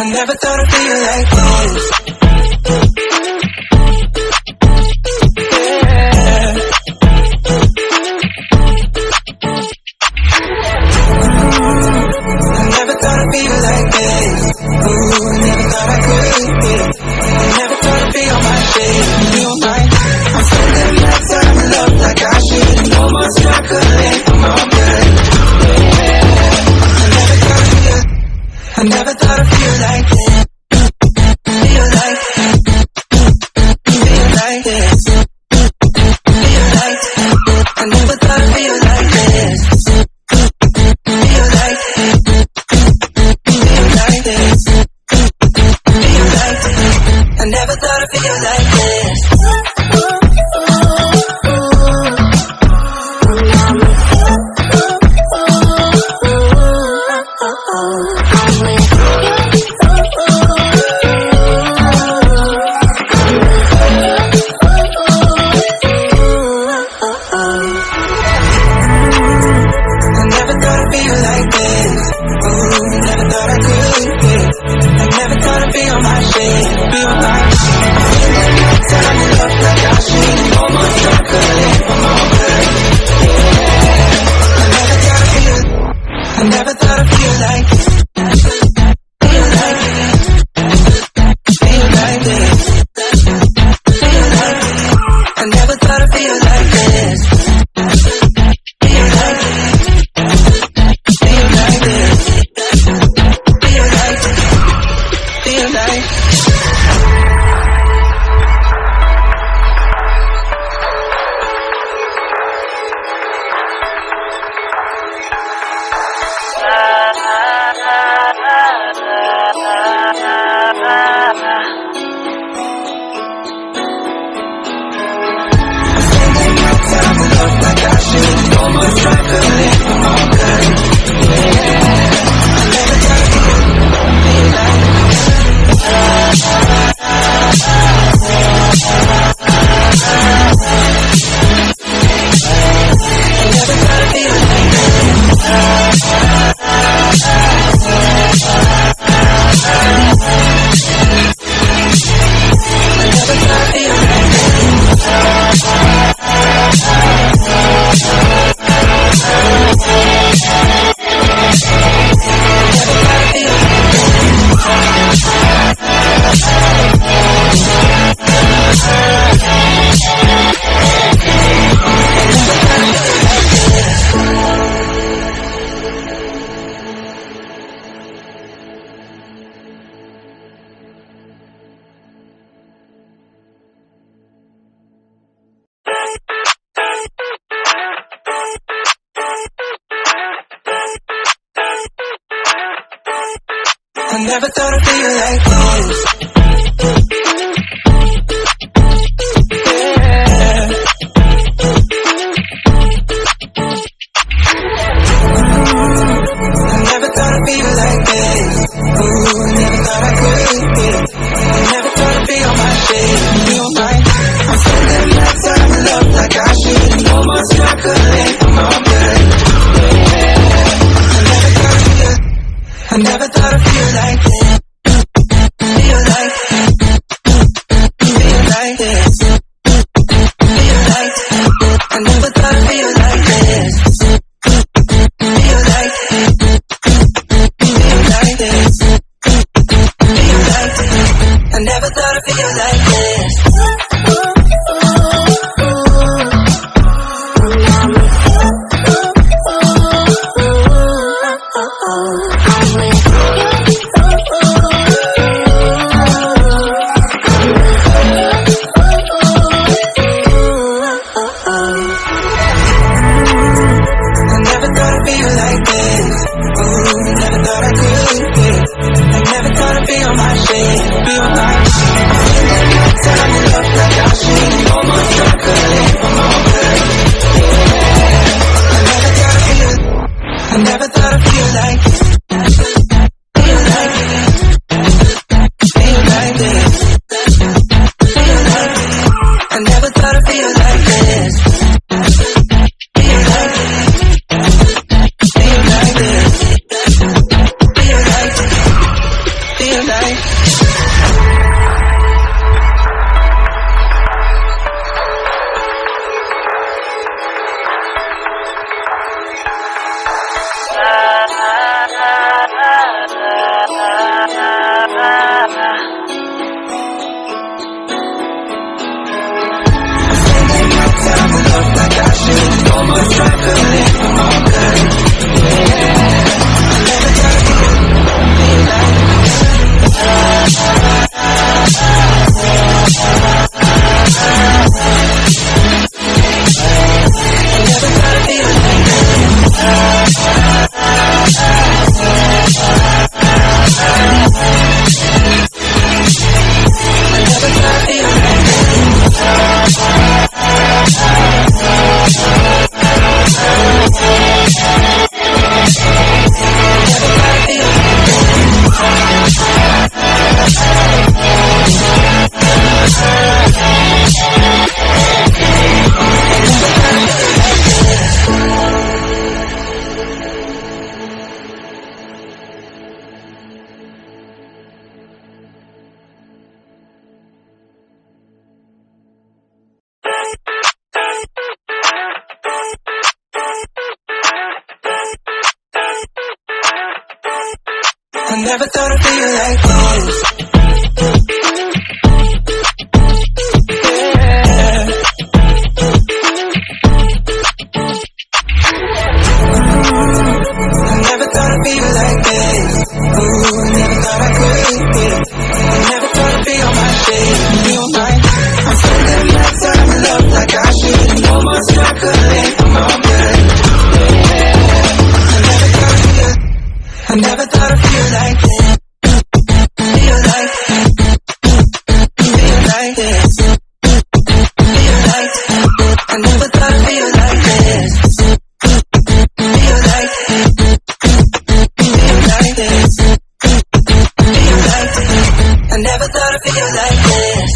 never thought I'd feel like this. Yeah. I never thought I'd feel like this. Ooh, I never thought I could. Yeah. I never thought I'd be on my shit. You on mine. I'm spending my time in love like I should. No more struggling, I'm all good. Yeah. I never thought I'd feel like this. Feel like this. Feel like I never thought I'd feel like this. Feel like this. Feel like I never thought I'd feel like this. I never thought I'd feel like this. Yeah. I never thought I'd feel like this. Ooh, I never thought I could. Yeah. I never thought I'd be on my shit. You on mine. I'm spending my time in love like I should. No more struggling, I'm all good. I never thought I'd feel like this. Feel like this. Feel like I never thought I'd feel like this. Feel like this. Feel like I never thought I'd feel like this. I never thought I'd feel like this. Yeah. I never thought I'd feel like this. Ooh, I never thought I could. I never thought I'd be on my shit. Feel like I'm spending my time in love like I should. No more struggling, I'm all good. I never thought I'd feel like this. Feel like this. Feel like I never thought I'd feel like this. Feel like this. Feel like I never thought I'd feel like this.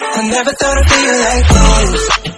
I never thought I'd feel like this.